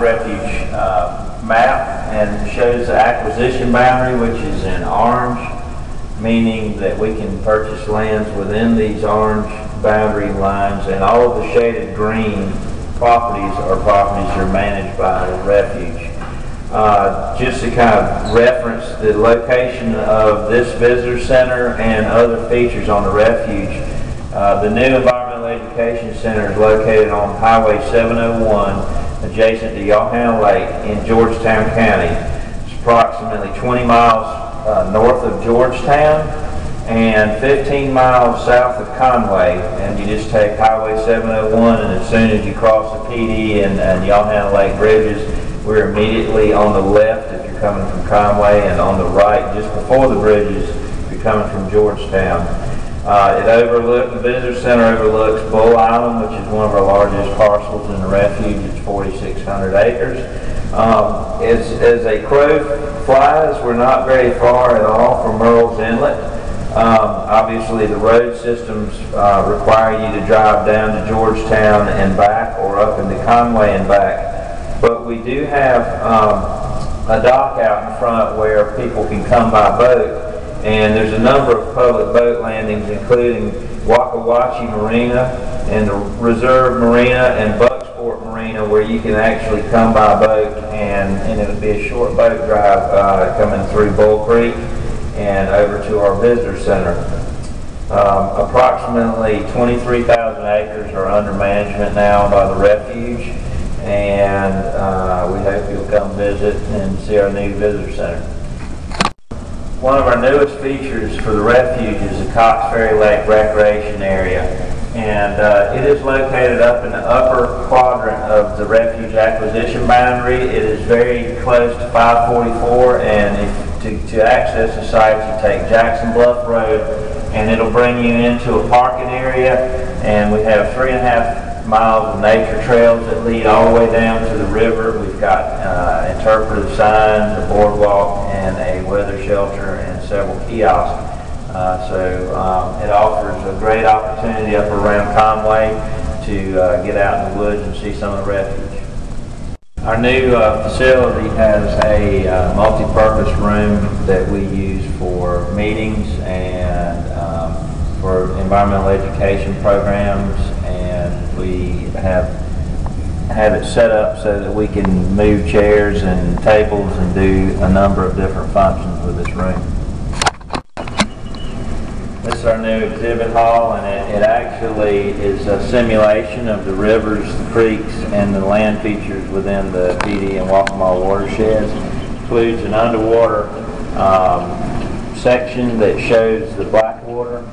Refuge map, and shows the acquisition boundary, which is in orange, meaning that we can purchase lands within these orange boundary lines, and all of the shaded green properties are managed by the refuge. Just to kind of reference the location of this visitor center and other features on the refuge, the new Environmental Education Center is located on Highway 701, adjacent to Yohanna Lake in Georgetown County. It's approximately 20 miles north of Georgetown and 15 miles south of Conway, and you just take Highway 701, and as soon as you cross the PD and Yohanna Lake bridges, we're immediately on the left if you're coming from Conway, and on the right just before the bridges if you're coming from Georgetown. The visitor center overlooks Bull Island, which is one of our largest parcels in the refuge. It's 4,600 acres. As a crow flies, we're not very far at all from Merle's Inlet. Obviously, the road systems require you to drive down to Georgetown and back, or up into Conway and back. But we do have a dock out in front where people can come by boat. And there's a number of public boat landings, including Waccamaw Marina and the Reserve Marina and Bucksport Marina, where you can actually come by boat, and it'll be a short boat drive coming through Bull Creek and over to our visitor center. Approximately 23,000 acres are under management now by the refuge, and we hope you'll come visit and see our new visitor center. One of our newest features for the refuge is the Cox Ferry Lake Recreation Area, and it is located up in the upper quadrant of the refuge acquisition boundary. It is very close to 544, and to access the site you take Jackson Bluff Road, and it'll bring you into a parking area, and we have 3.5 miles of nature trails that lead all the way down to the river. We've got interpretive signs, a boardwalk, and a weather shelter, and several kiosks. So it offers a great opportunity up around Conway to get out in the woods and see some of the refuge. Our new facility has a multi-purpose room that we use for meetings and for environmental education programs, and we have it set up so that we can move chairs and tables and do a number of different functions with this room. This is our new exhibit hall, and it actually is a simulation of the rivers, the creeks, and the land features within the PD and Waccamaw watersheds. It includes an underwater section that shows the Blackwater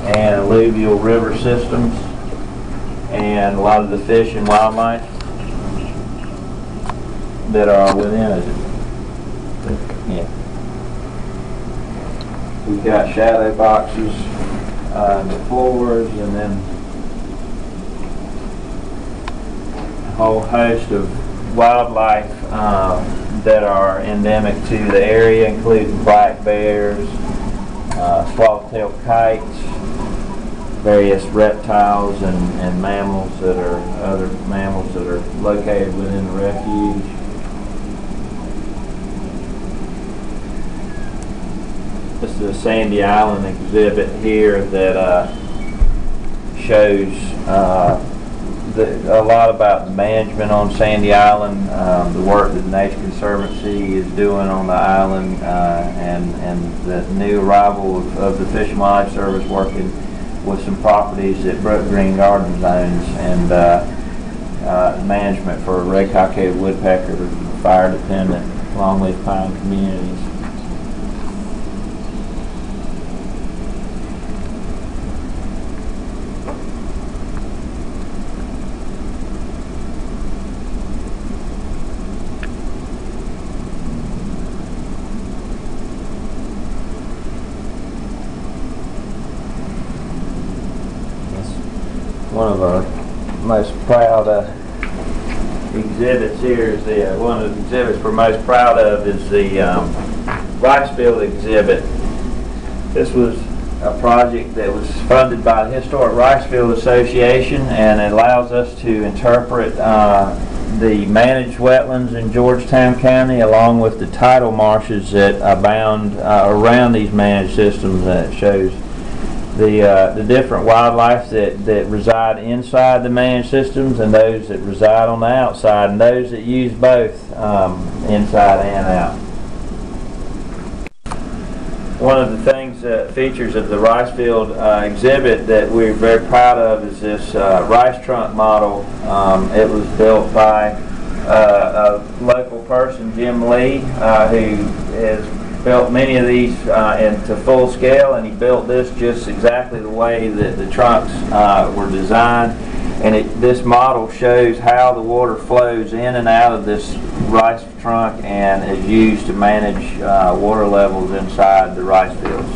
and alluvial river systems and a lot of the fish and wildlife that are within it. Yeah. We've got shadow boxes on the floors, and then a whole host of wildlife that are endemic to the area, including black bears, swallowtail kites, various reptiles and mammals other mammals that are located within the refuge. This is a Sandy Island exhibit here that shows a lot about the management on Sandy Island, the work that the Nature Conservancy is doing on the island, and the new arrival of the Fish and Wildlife Service working with some properties that Brook Green Gardens owns, and management for red-cockaded woodpecker, fire-dependent longleaf pine communities. One of our most proud exhibits here is one of the exhibits we're most proud of is the rice field exhibit. This was a project that was funded by the Historic Rice Field Association, and it allows us to interpret the managed wetlands in Georgetown County, along with the tidal marshes that abound around these managed systems. It shows the different wildlife that reside inside the managed systems and those that reside on the outside, and those that use both inside and out. One of the things, features of the rice field exhibit that we're very proud of is this rice trunk model. It was built by a local person, Jim Lee, who has built many of these into full scale, and he built this just exactly the way that the trunks were designed. And this model shows how the water flows in and out of this rice trunk and is used to manage water levels inside the rice fields.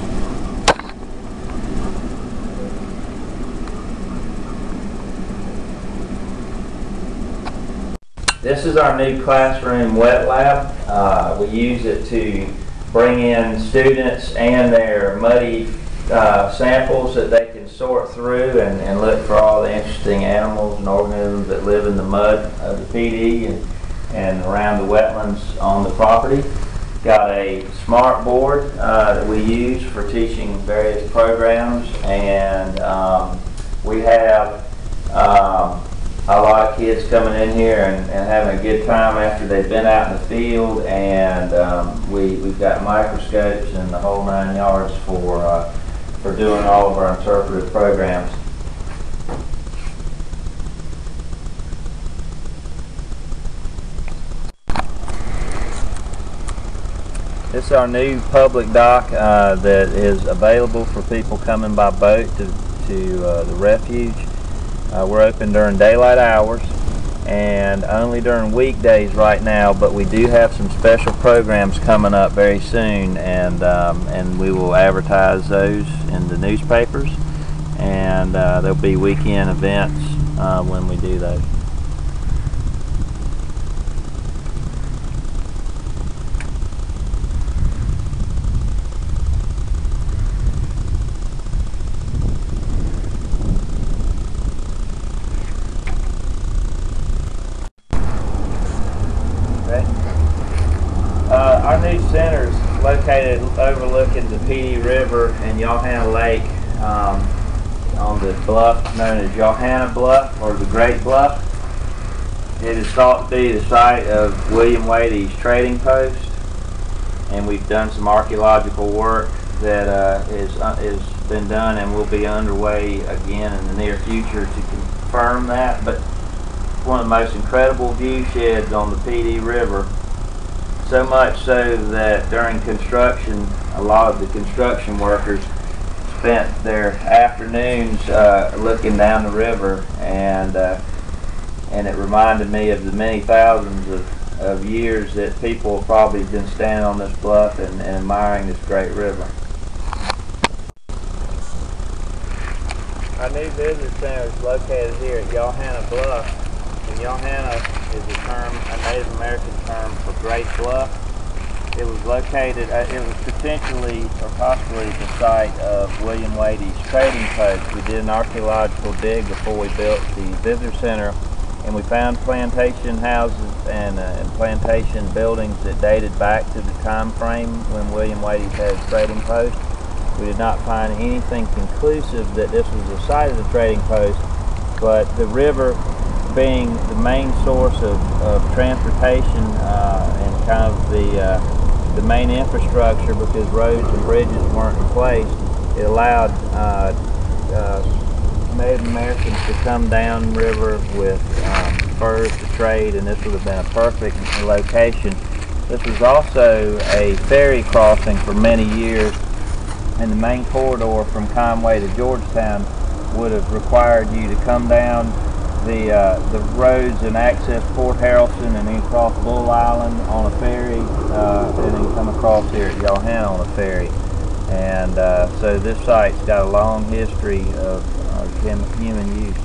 This is our new classroom wet lab. We use it to bring in students and their muddy samples that they can sort through and look for all the interesting animals and organisms that live in the mud of the PD and around the wetlands on the property. Got a smart board that we use for teaching various programs, and we have a lot of kids coming in here and having a good time after they've been out in the field, and we've got microscopes and the whole 9 yards for doing all of our interpretive programs. This is our new public dock that is available for people coming by boat to the refuge. We're open during daylight hours and only during weekdays right now, but we do have some special programs coming up very soon, and we will advertise those in the newspapers, and there'll be weekend events when we do those. Our new center is located overlooking the PD River and Johanna Lake on the bluff known as Johanna Bluff, or the Great Bluff. It is thought to be the site of William Wade's trading post, and we've done some archaeological work that has been done and will be underway again in the near future to confirm that. But one of the most incredible view sheds on the PD River. So much so that during construction, a lot of the construction workers spent their afternoons looking down the river, and it reminded me of the many thousands of years that people have probably been standing on this bluff and admiring this great river. Our new visitor center is located here at Johanna Bluff. And Johanna is a Native American term for Great Bluff. It was located, it was potentially or possibly the site of William Wade's trading post. We did an archaeological dig before we built the visitor center, and we found plantation houses and plantation buildings that dated back to the time frame when William Wade had his trading post. We did not find anything conclusive that this was the site of the trading post, but the river being the main source of transportation and kind of the main infrastructure, because roads and bridges weren't in place, it allowed Native Americans to come down river with furs to trade, and this would have been a perfect location. This was also a ferry crossing for many years, and the main corridor from Conway to Georgetown would have required you to come down the roads and access Port Harrelson and then cross Bull Island on a ferry, and then come across here at Johanna on a ferry. And so this site's got a long history of human use.